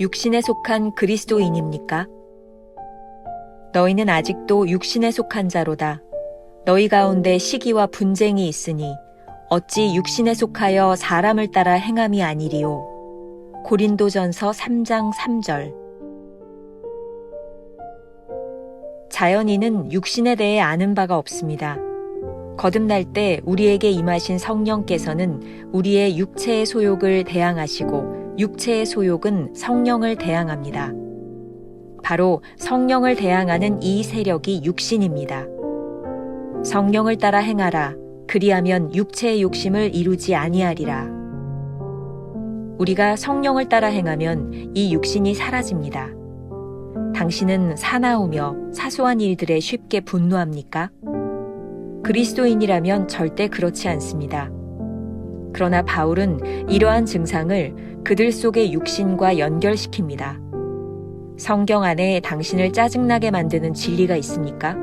육신에 속한 그리스도인입니까? 너희는 아직도 육신에 속한 자로다. 너희 가운데 시기와 분쟁이 있으니 어찌 육신에 속하여 사람을 따라 행함이 아니리요. 고린도전서 3장 3절. 자연인은 육신에 대해 아는 바가 없습니다. 거듭날 때 우리에게 임하신 성령께서는 우리의 육체의 소욕을 대항하시고 육체의 소욕은 성령을 대항합니다. 바로 성령을 대항하는 이 세력이 육신입니다. 성령을 따라 행하라. 그리하면 육체의 욕심을 이루지 아니하리라. 우리가 성령을 따라 행하면 이 육신이 사라집니다. 당신은 사나우며 사소한 일들에 쉽게 분노합니까? 그리스도인이라면 절대 그렇지 않습니다. 그러나 바울은 이러한 증상을 그들 속의 육신과 연결시킵니다. 성경 안에 당신을 짜증나게 만드는 진리가 있습니까?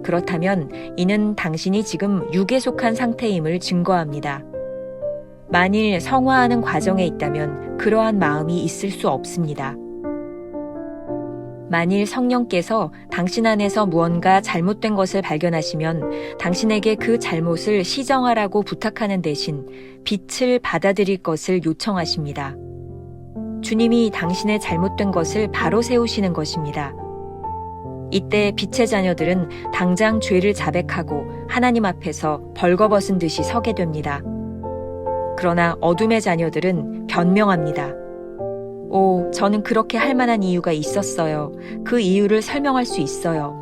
그렇다면 이는 당신이 지금 육에 속한 상태임을 증거합니다. 만일 성화하는 과정에 있다면 그러한 마음이 있을 수 없습니다. 만일 성령께서 당신 안에서 무언가 잘못된 것을 발견하시면 당신에게 그 잘못을 시정하라고 부탁하는 대신 빛을 받아들일 것을 요청하십니다. 주님이 당신의 잘못된 것을 바로 세우시는 것입니다. 이때 빛의 자녀들은 당장 죄를 자백하고 하나님 앞에서 벌거벗은 듯이 서게 됩니다. 그러나 어둠의 자녀들은 변명합니다. 오, 저는 그렇게 할 만한 이유가 있었어요. 그 이유를 설명할 수 있어요.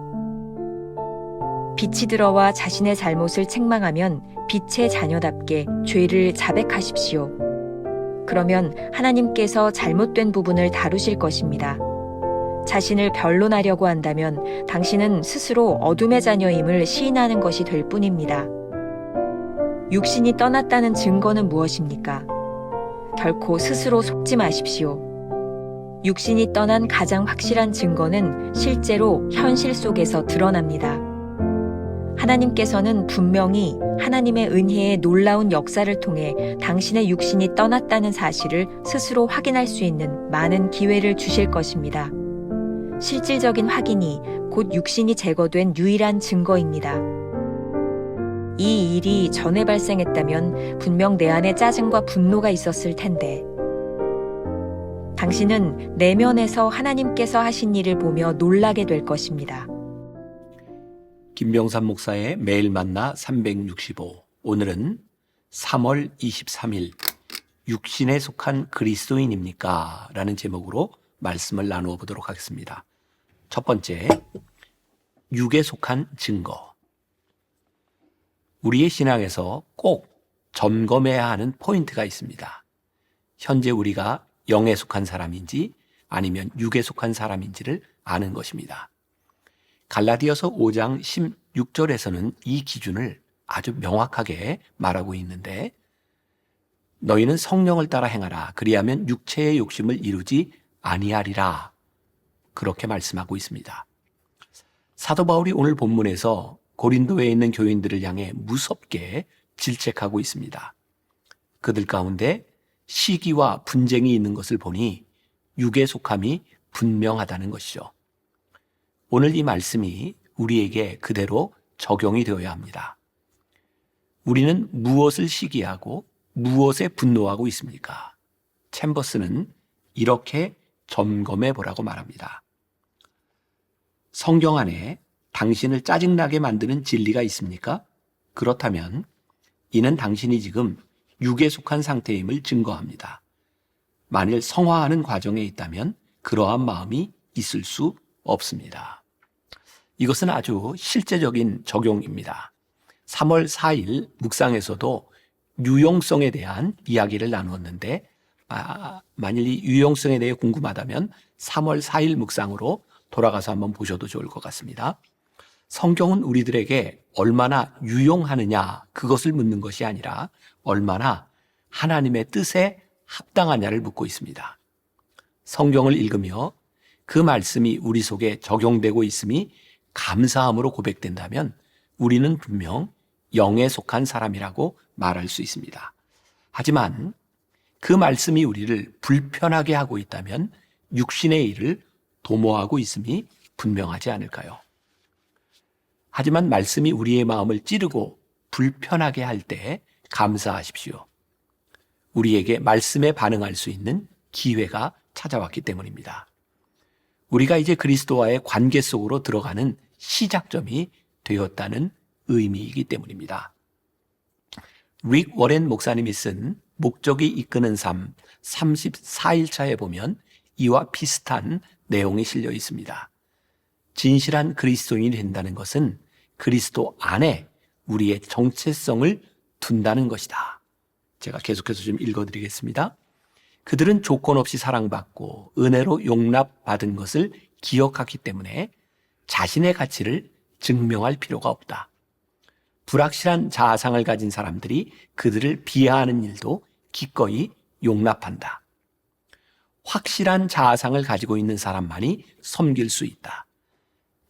빛이 들어와 자신의 잘못을 책망하면 빛의 자녀답게 죄를 자백하십시오. 그러면 하나님께서 잘못된 부분을 다루실 것입니다. 자신을 변론하려고 한다면 당신은 스스로 어둠의 자녀임을 시인하는 것이 될 뿐입니다. 육신이 떠났다는 증거는 무엇입니까? 결코 스스로 속지 마십시오. 육신이 떠난 가장 확실한 증거는 실제로 현실 속에서 드러납니다. 하나님께서는 분명히 하나님의 은혜의 놀라운 역사를 통해 당신의 육신이 떠났다는 사실을 스스로 확인할 수 있는 많은 기회를 주실 것입니다. 실질적인 확인이 곧 육신이 제거된 유일한 증거입니다. 이 일이 전에 발생했다면 분명 내 안에 짜증과 분노가 있었을 텐데, 당신은 내면에서 하나님께서 하신 일을 보며 놀라게 될 것입니다. 김병삼 목사의 매일 만나 365. 오늘은 3월 23일 육신에 속한 그리스도인입니까? 라는 제목으로 말씀을 나누어 보도록 하겠습니다. 첫 번째, 육에 속한 증거. 우리의 신앙에서 꼭 점검해야 하는 포인트가 있습니다. 현재 우리가 영에 속한 사람인지 아니면 육에 속한 사람인지를 아는 것입니다. 갈라디아서 5장 16절에서는 이 기준을 아주 명확하게 말하고 있는데, 너희는 성령을 따라 행하라. 그리하면 육체의 욕심을 이루지 아니하리라. 그렇게 말씀하고 있습니다. 사도 바울이 오늘 본문에서 고린도에 있는 교인들을 향해 무섭게 질책하고 있습니다. 그들 가운데 시기와 분쟁이 있는 것을 보니 육에 속함이 분명하다는 것이죠. 오늘 이 말씀이 우리에게 그대로 적용이 되어야 합니다. 우리는 무엇을 시기하고 무엇에 분노하고 있습니까? 챔버스는 이렇게 점검해 보라고 말합니다. 성경 안에 당신을 짜증나게 만드는 진리가 있습니까? 그렇다면 이는 당신이 지금 육에 속한 상태임을 증거합니다. 만일 성화하는 과정에 있다면 그러한 마음이 있을 수 없습니다. 이것은 아주 실제적인 적용입니다. 3월 4일 묵상에서도 유용성에 대한 이야기를 나누었는데, 만일 이 유용성에 대해 궁금하다면 3월 4일 묵상으로 돌아가서 한번 보셔도 좋을 것 같습니다. 성경은 우리들에게 얼마나 유용하느냐, 그것을 묻는 것이 아니라 얼마나 하나님의 뜻에 합당하냐를 묻고 있습니다. 성경을 읽으며 그 말씀이 우리 속에 적용되고 있음이 감사함으로 고백된다면 우리는 분명 영에 속한 사람이라고 말할 수 있습니다. 하지만 그 말씀이 우리를 불편하게 하고 있다면 육신의 일을 도모하고 있음이 분명하지 않을까요? 하지만 말씀이 우리의 마음을 찌르고 불편하게 할 때 감사하십시오. 우리에게 말씀에 반응할 수 있는 기회가 찾아왔기 때문입니다. 우리가 이제 그리스도와의 관계 속으로 들어가는 시작점이 되었다는 의미이기 때문입니다. 릭 워렌 목사님이 쓴 목적이 이끄는 삶 34일차에 보면 이와 비슷한 내용이 실려 있습니다. 진실한 그리스도인이 된다는 것은 그리스도 안에 우리의 정체성을 둔다는 것이다. 제가 계속해서 좀 읽어드리겠습니다. 그들은 조건 없이 사랑받고 은혜로 용납받은 것을 기억하기 때문에 자신의 가치를 증명할 필요가 없다. 불확실한 자아상을 가진 사람들이 그들을 비하하는 일도 기꺼이 용납한다. 확실한 자아상을 가지고 있는 사람만이 섬길 수 있다.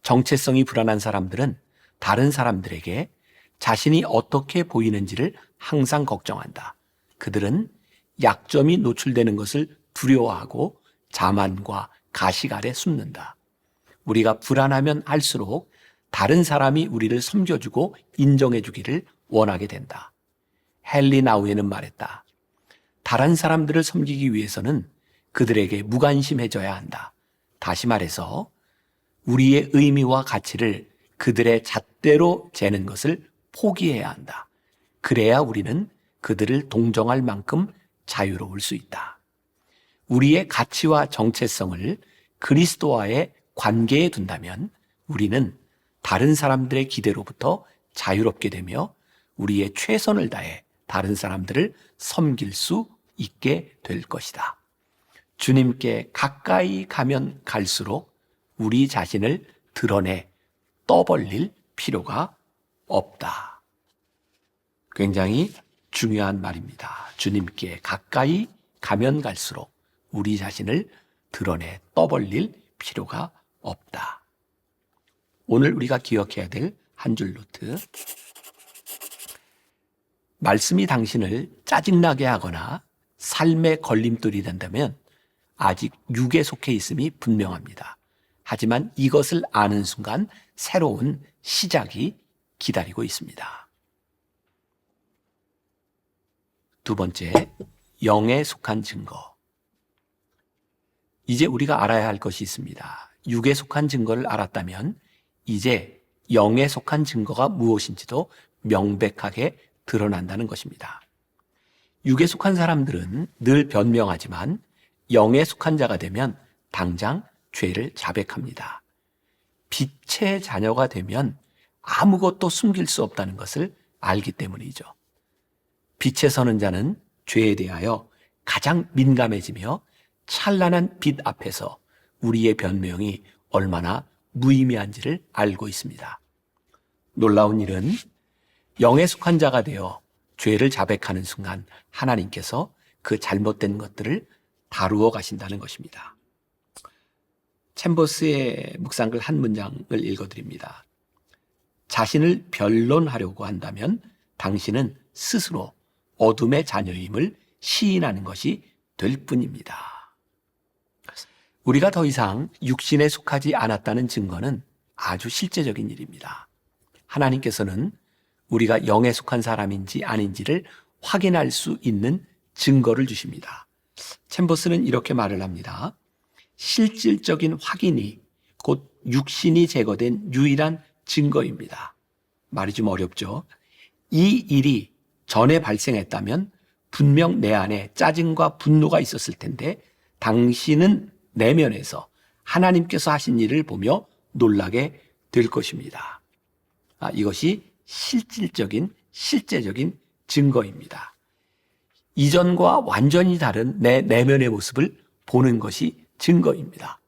정체성이 불안한 사람들은 다른 사람들에게 자신이 어떻게 보이는지를 항상 걱정한다. 그들은 약점이 노출되는 것을 두려워하고 자만과 가식 아래 숨는다. 우리가 불안하면 할수록 다른 사람이 우리를 섬겨주고 인정해주기를 원하게 된다. 헨리 나우에는 말했다. 다른 사람들을 섬기기 위해서는 그들에게 무관심해져야 한다. 다시 말해서 우리의 의미와 가치를 그들의 잣대로 재는 것을 포기해야 한다. 그래야 우리는 그들을 동정할 만큼 자유로울 수 있다. 우리의 가치와 정체성을 그리스도와의 관계에 둔다면 우리는 다른 사람들의 기대로부터 자유롭게 되며 우리의 최선을 다해 다른 사람들을 섬길 수 있게 될 것이다. 주님께 가까이 가면 갈수록 우리 자신을 드러내 떠벌릴 필요가 없다. 굉장히 중요한 말입니다. 주님께 가까이 가면 갈수록 우리 자신을 드러내 떠벌릴 필요가 없다. 오늘 우리가 기억해야 될 한 줄 노트. 말씀이 당신을 짜증나게 하거나 삶의 걸림돌이 된다면 아직 육에 속해 있음이 분명합니다. 하지만 이것을 아는 순간 새로운 시작이 기다리고 있습니다. 두 번째, 영에 속한 증거. 이제 우리가 알아야 할 것이 있습니다. 육에 속한 증거를 알았다면 이제 영에 속한 증거가 무엇인지도 명백하게 드러난다는 것입니다. 육에 속한 사람들은 늘 변명하지만 영에 속한 자가 되면 당장 죄를 자백합니다. 빛의 자녀가 되면 아무것도 숨길 수 없다는 것을 알기 때문이죠. 빛에 서는 자는 죄에 대하여 가장 민감해지며 찬란한 빛 앞에서 우리의 변명이 얼마나 무의미한지를 알고 있습니다. 놀라운 일은 영에 속한 자가 되어 죄를 자백하는 순간 하나님께서 그 잘못된 것들을 다루어 가신다는 것입니다. 챔버스의 묵상글 한 문장을 읽어드립니다. 자신을 변론하려고 한다면 당신은 스스로 어둠의 자녀임을 시인하는 것이 될 뿐입니다. 우리가 더 이상 육신에 속하지 않았다는 증거는 아주 실제적인 일입니다. 하나님께서는 우리가 영에 속한 사람인지 아닌지를 확인할 수 있는 증거를 주십니다. 챔버스는 이렇게 말을 합니다. 실질적인 확인이 곧 육신이 제거된 유일한 증거입니다. 말이 좀 어렵죠? 이 일이 전에 발생했다면 분명 내 안에 짜증과 분노가 있었을 텐데 당신은 내면에서 하나님께서 하신 일을 보며 놀라게 될 것입니다. 이것이 실제적인 증거입니다. 이전과 완전히 다른 내 내면의 모습을 보는 것이 증거입니다.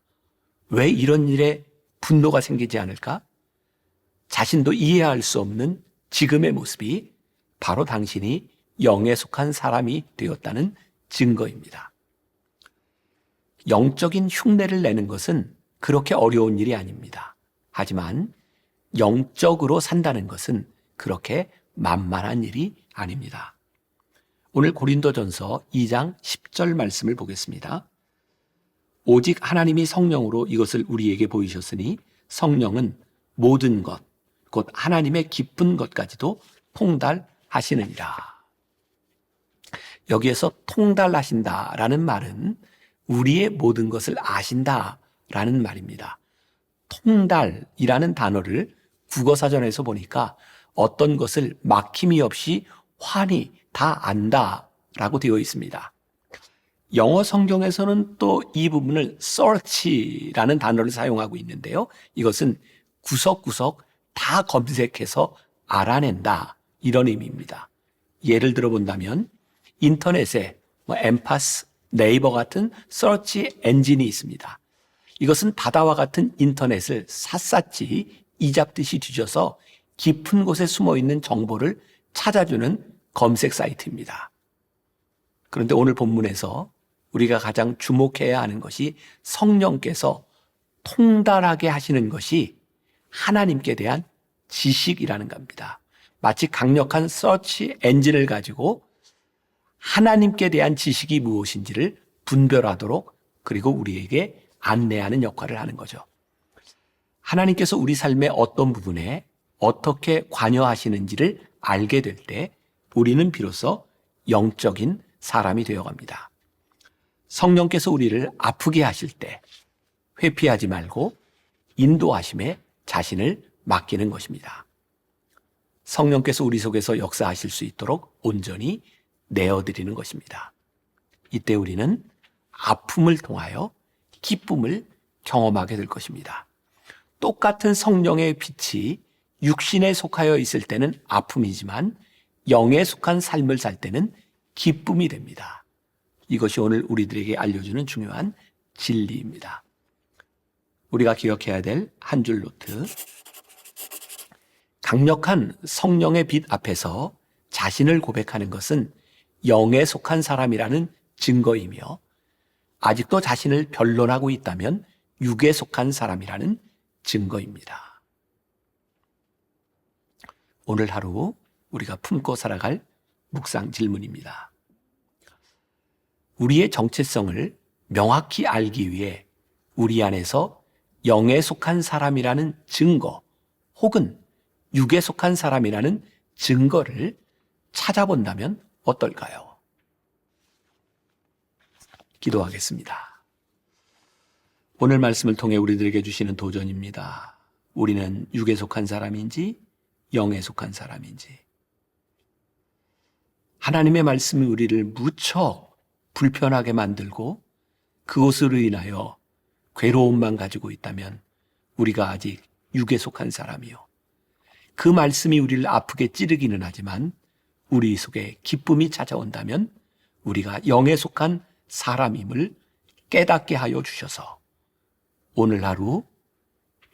왜 이런 일에 분노가 생기지 않을까? 자신도 이해할 수 없는 지금의 모습이 바로 당신이 영에 속한 사람이 되었다는 증거입니다. 영적인 흉내를 내는 것은 그렇게 어려운 일이 아닙니다. 하지만 영적으로 산다는 것은 그렇게 만만한 일이 아닙니다. 오늘 고린도전서 2장 10절 말씀을 보겠습니다. 오직 하나님이 성령으로 이것을 우리에게 보이셨으니 성령은 모든 것, 곧 하나님의 깊은 것까지도 통달하시느니라. 여기에서 통달하신다라는 말은 우리의 모든 것을 아신다라는 말입니다. 통달이라는 단어를 국어사전에서 보니까 어떤 것을 막힘이 없이 환히 다 안다라고 되어 있습니다. 영어 성경에서는 또 이 부분을 search라는 단어를 사용하고 있는데요. 이것은 구석구석 다 검색해서 알아낸다 이런 의미입니다. 예를 들어 본다면 인터넷에 엠파스, 네이버 같은 서치 엔진이 있습니다. 이것은 바다와 같은 인터넷을 샅샅이 이잡듯이 뒤져서 깊은 곳에 숨어있는 정보를 찾아주는 검색 사이트입니다. 그런데 오늘 본문에서 우리가 가장 주목해야 하는 것이 성령께서 통달하게 하시는 것이 하나님께 대한 지식이라는 겁니다. 마치 강력한 서치 엔진을 가지고 하나님께 대한 지식이 무엇인지를 분별하도록 그리고 우리에게 안내하는 역할을 하는 거죠. 하나님께서 우리 삶의 어떤 부분에 어떻게 관여하시는지를 알게 될 때 우리는 비로소 영적인 사람이 되어갑니다. 성령께서 우리를 아프게 하실 때 회피하지 말고 인도하심에 자신을 맡기는 것입니다. 성령께서 우리 속에서 역사하실 수 있도록 온전히 내어드리는 것입니다. 이때 우리는 아픔을 통하여 기쁨을 경험하게 될 것입니다. 똑같은 성령의 빛이 육신에 속하여 있을 때는 아픔이지만 영에 속한 삶을 살 때는 기쁨이 됩니다. 이것이 오늘 우리들에게 알려주는 중요한 진리입니다. 우리가 기억해야 될 한 줄 노트. 강력한 성령의 빛 앞에서 자신을 고백하는 것은 영에 속한 사람이라는 증거이며 아직도 자신을 변론하고 있다면 육에 속한 사람이라는 증거입니다. 오늘 하루 우리가 품고 살아갈 묵상 질문입니다. 우리의 정체성을 명확히 알기 위해 우리 안에서 영에 속한 사람이라는 증거 혹은 육에 속한 사람이라는 증거를 찾아본다면 어떨까요? 기도하겠습니다. 오늘 말씀을 통해 우리들에게 주시는 도전입니다. 우리는 육에 속한 사람인지 영에 속한 사람인지. 하나님의 말씀이 우리를 무척 불편하게 만들고 그것으로 인하여 괴로움만 가지고 있다면 우리가 아직 육에 속한 사람이요. 그 말씀이 우리를 아프게 찌르기는 하지만 우리 속에 기쁨이 찾아온다면 우리가 영에 속한 사람임을 깨닫게 하여 주셔서 오늘 하루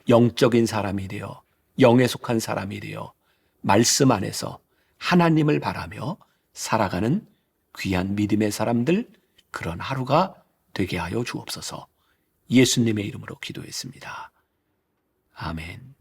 영적인 사람이 되어 영에 속한 사람이 되어 말씀 안에서 하나님을 바라며 살아가는 귀한 믿음의 사람들 그런 하루가 되게 하여 주옵소서. 예수님의 이름으로 기도했습니다. 아멘.